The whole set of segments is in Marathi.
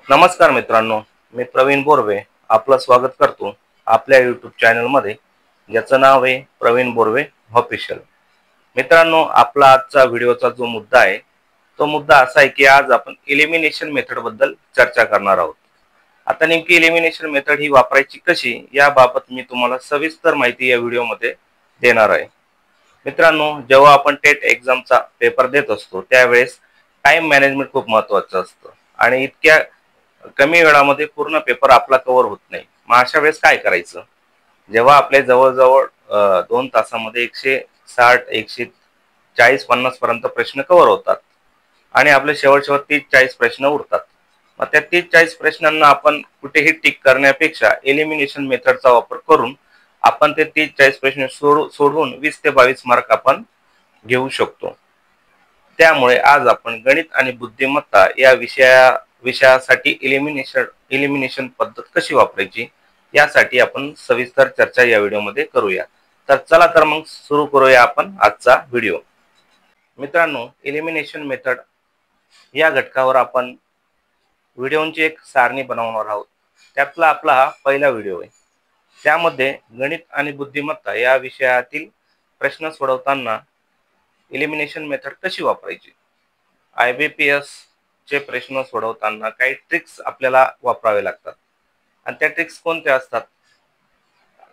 नमस्कार मित्रांनो, मी प्रवीण बोरवे आपलं स्वागत करतो आपल्या यूट्यूब चॅनलमध्ये, ज्याचं नाव आहे प्रवीण बोरवे ऑफिशियल. मित्रांनो, आपला आजचा व्हिडिओचा जो मुद्दा आहे तो मुद्दा असा आहे की आज आपण एलिमिनेशन मेथड बद्दल चर्चा करणार आहोत. आता नेमकी एलिमिनेशन मेथड ही वापरायची कशी याबाबत मी तुम्हाला सविस्तर माहिती या व्हिडिओमध्ये देणार आहे. मित्रांनो, जेव्हा आपण टेट एक्झामचा पेपर देत असतो त्यावेळेस टाइम मॅनेजमेंट खूप महत्त्वाचं असतं आणि इतक्या कमी वेळामध्ये पूर्ण पेपर आपला कव्हर होत नाही. मग अशा वेळेस काय करायचं? जेव्हा आपले जवळजवळ 2 तासामध्ये 160 140 50 पर्यंत प्रश्न कव्हर होतात आणि आपले शेवट 30-40 प्रश्न उरतात. मग त्या 30-40 प्रश्नांना आपण कुठेही टिक करण्यापेक्षा एलिमिनेशन मेथडचा वापर करून आपण ते 30-40 प्रश्न सोडवून 20 ते 22 मार्क आपण घेऊ शकतो. त्यामुळे आज आपण गणित आणि बुद्धिमत्ता या विषयासाठी एलिमिनेशन पद्धत कशी वापरायची यासाठी आपण सविस्तर चर्चा या व्हिडिओमध्ये करूया. तर चला तर मग सुरू करूया आपण आजचा व्हिडिओ. मित्रांनो, एलिमिनेशन मेथड या घटकावर आपण व्हिडिओची एक सारणी बनवणार आहोत. त्यातला आपला हा पहिला व्हिडिओ आहे. त्यामध्ये गणित आणि बुद्धिमत्ता या विषयातील प्रश्न सोडवताना एलिमिनेशन मेथड कशी वापरायची, IBPS चे प्रश्न सोडवताना काही ट्रिक्स आपल्याला वापरावे लागतात आणि त्या ट्रिक्स कोणत्या असतात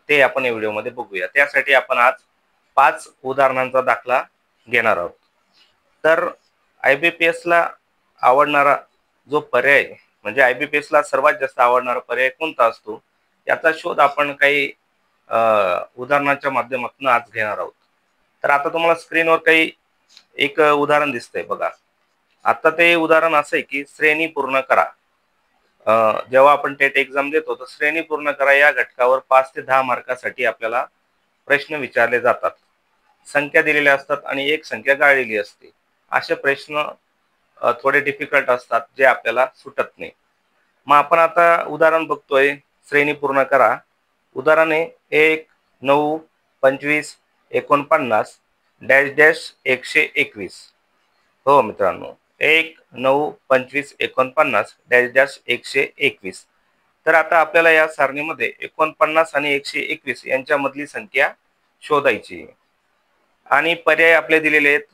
ते आपण या व्हिडिओमध्ये बघूया. त्यासाठी आपण आज 5 उदाहरणांचा दाखला घेणार आहोत. तर IBPS ला आवडणारा जो पर्याय म्हणजे IBPS ला सर्वात जास्त आवडणारा पर्याय कोणता असतो याचा शोध आपण काही उदाहरणाच्या माध्यमातून आज घेणार आहोत. तर आता तुम्हाला स्क्रीनवर काही एक उदाहरण दिसतंय बघा. आता ते उदाहरण असं आहे की श्रेणी पूर्ण करा. जेव्हा आपण टेट एक्झाम देतो तर श्रेणी पूर्ण करा या घटकावर 5 ते 10 मार्कासाठी आपल्याला प्रश्न विचारले जातात. संख्या दिलेल्या असतात आणि एक संख्या गाळलेली असते. असे प्रश्न थोडे डिफिकल्ट असतात जे आपल्याला सुटत नाही. मग आपण आता उदाहरण बघतोय, श्रेणी पूर्ण करा. उदाहरण आहे 1 9 25 49 डॅश डॅश 121. हो मित्रांनो, 1 9 25 49 डॅश डॅश 121. तर आता आपल्याला या सारणीमध्ये 49 आणि 121 यांच्यामधली संख्या शोधायची आणि पर्याय आपले दिलेले आहेत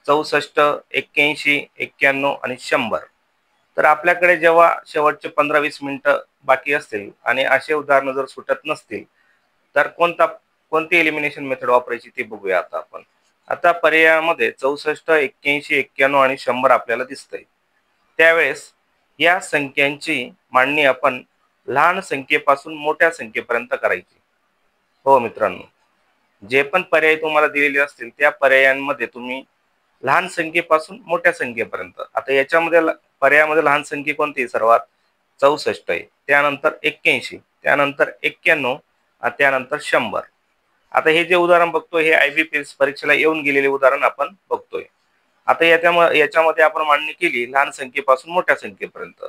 64 81 91 आणि 100. तर आपल्याकडे जेव्हा शेवटचे 15-20 मिनिटं बाकी असतील आणि असे उदाहरणं जर सुटत नसतील तर कोणती एलिमिनेशन मेथड वापरायची ते बघूया आता आपण. आता पर्यायामध्ये 64 81 91 आणि 100 आपल्याला दिसतंय. त्यावेळेस या संख्यांची मांडणी आपण लहान संख्येपासून मोठ्या संख्येपर्यंत करायची. हो मित्रांनो, जे पण पर्याय तुम्हाला दिलेले असतील त्या पर्यायांमध्ये तुम्ही लहान संख्येपासून मोठ्या संख्येपर्यंत. आता याच्यामध्ये पर्यायामध्ये लहान संख्या कोणती सर्वात 64 आहे, त्यानंतर 81, त्यानंतर 91, त्यानंतर 100. आता हे जे उदाहरण बघतोय हे IBPS परीक्षेला येऊन गेलेले उदाहरण आपण बघतोय. आता याच्यामध्ये आपण मांडणी केली लहान संख्येपासून मोठ्या संख्येपर्यंत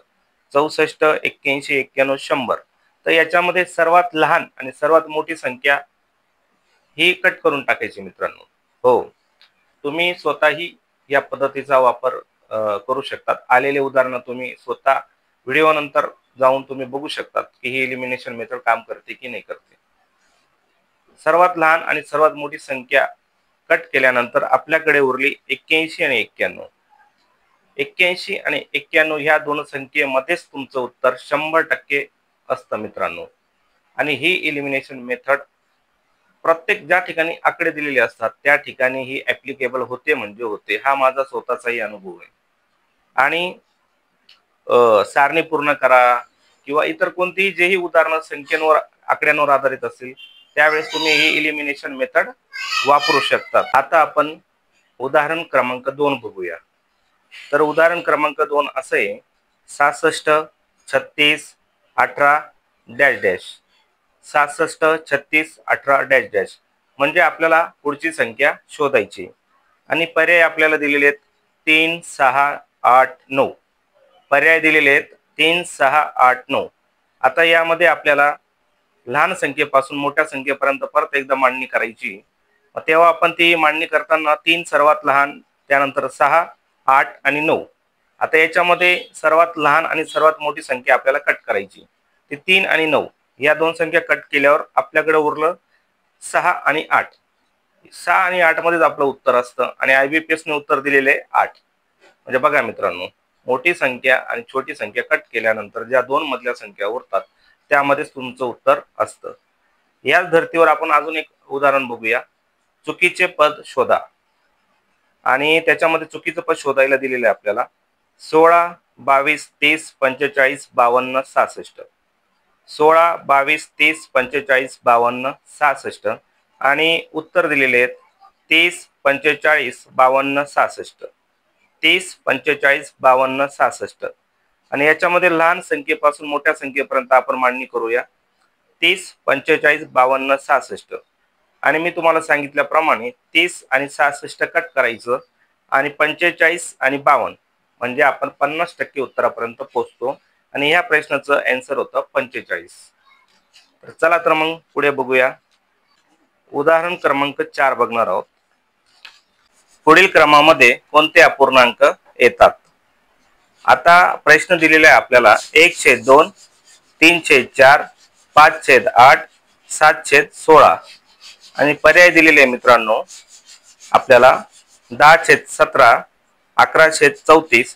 64 81 91 100. तर याच्यामध्ये सर्वात लहान आणि सर्वात मोठी संख्या ही कट करून टाकायची मित्रांनो. हो, तुम्ही स्वतःही या पद्धतीचा वापर करू शकतात. आलेले उदाहरण तुम्ही स्वतः व्हिडिओ नंतर जाऊन तुम्ही बघू शकतात की ही एलिमिनेशन मेथड काम करते की नाही करते. सर्वात लहान आणि सर्वात मोठी संख्या कट केल्यानंतर आपल्याकडे उरली 81 आणि 91. 81 आणि 91 ह्या दोन संख्येमध्येच तुमचं उत्तर 100% असतं मित्रांनो. आणि ही एलिमिनेशन मेथड प्रत्येक ज्या ठिकाणी आकडे दिलेले असतात त्या ठिकाणी ही ऍप्लिकेबल होते म्हणजे होते. हा माझा स्वतःचाही अनुभव आहे. आणि सारणी पूर्ण करा किंवा इतर कोणतीही जेही उदाहरणं संख्येवर आकड्यांवर आधारित असतील त्यावेळेस तुम्ही ही एलिमिनेशन मेथड वापरू शकता. आता आपण उदाहरण क्रमांक 2 बघूया. तर उदाहरण क्रमांक 2 असं आहे 66 36 18 डॅश डॅश. 66 36 18 डॅश डॅश म्हणजे आपल्याला पुढची संख्या शोधायची आणि पर्याय आपल्याला दिलेले आहेत 3 6 8 9. पर्याय दिलेले आहेत 3 6 8 9. आता यामध्ये आपल्याला लहान संख्येपासून मोठ्या संख्येपर्यंत परत एकदा मांडणी करायची. तेव्हा आपण ती मांडणी करताना 3 सर्वात लहान, त्यानंतर 6 8 आणि 9 आता याच्यामध्ये सर्वात लहान आणि सर्वात मोठी संख्या आपल्याला कट करायची, ती 3 आणि 9 या दोन संख्या कट केल्यावर आपल्याकडे उरलं 6 आणि 8. 6 आणि 8 मध्येच आपलं उत्तर असतं आणि IBPS ने उत्तर दिलेले 8. म्हणजे बघा मित्रांनो, मोठी संख्या आणि छोटी संख्या कट केल्यानंतर ज्या दोन मधल्या संख्या उरतात त्यामध्येच तुमचं उत्तर असतं. याच धर्तीवर आपण अजून एक उदाहरण बघूया. चुकीचे पद शोधा. आणि त्याच्यामध्ये चुकीचं पद शोधायला दिलेलं आहे आपल्याला 16, 22, 30, 45, 52, 66. 16, 22, 30, 45, 52, 66 आणि उत्तर दिलेले आहेत 30, 45, 52, 66. 30, 45, 52, 66 आणि याच्यामध्ये लहान संख्येपासून मोठ्या संख्येपर्यंत आपण मांडणी करूया. 30, 45, 52, 66 आणि मी तुम्हाला सांगितल्याप्रमाणे 30 आणि 66 कट करायचं आणि 45 आणि 52 म्हणजे आपण 50% उत्तरापर्यंत पोहोचतो आणि ह्या प्रश्नाचं आन्सर होतं 45. तर चला तर मग पुढे बघूया. उदाहरण क्रमांक 4 बघणार आहोत. पुढील क्रमामध्ये कोणते अपूर्णांक येतात? आता प्रश्न दिलेला आहे आपल्याला 1/2, 3/4, 5/8, 7/16 आणि पर्याय दिलेले आहे मित्रांनो आपल्याला 10/17, 11/34,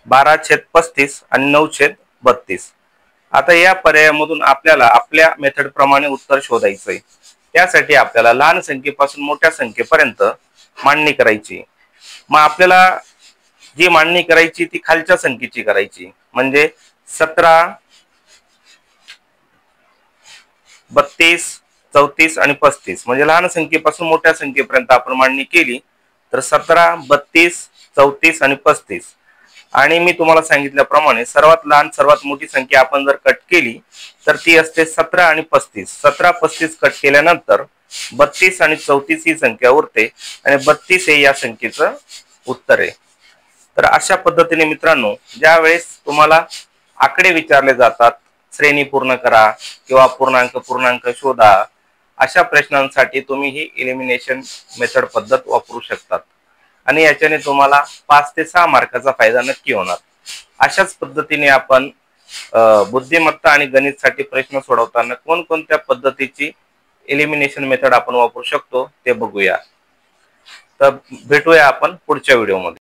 12/35 आणि 9/32. आता या पर्यायामधून आपल्याला आपल्या मेथड प्रमाणे उत्तर शोधायचंय. त्यासाठी आपल्याला लहान संख्येपासून मोठ्या संख्येपर्यंत मांडणी करायची. मग आपल्याला जी मांडणी करायची ती खालच्या संख्येची करायची, म्हणजे 17, 32, 34 आणि 35 म्हणजे लहान संख्येपासून मोठ्या संख्येपर्यंत आपण मांडणी केली तर 17, 32, 34 आणि 35. आणि मी तुम्हाला सांगितल्याप्रमाणे सर्वात लहान सर्वात मोठी संख्या आपण जर कट केली तर ती असते 17 आणि 35. 17, 35 कट केल्यानंतर 32 आणि 34 ही संख्या उरते आणि 32 हे या संख्येचं उत्तर आहे. तर अशा पद्धतीने मित्रांनो, ज्या वेळेस तुम्हाला आकडे विचारले जातात, श्रेणी पूर्ण करा किंवा पूर्णांक शोधा, अशा प्रश्नांसाठी तुम्ही ही एलिमिनेशन मेथड पद्धत वापरू शकतात आणि याच्याने तुम्हाला 5 ते 6 मार्काचा फायदा नक्की होणार. अशाच पद्धतीने आपण बुद्धिमत्ता आणि गणितसाठी प्रश्न सोडवताना कोणकोणत्या पद्धतीची एलिमिनेशन मेथड आपण वापरू शकतो ते बघूया. तर भेटूया आपण पुढच्या व्हिडिओमध्ये.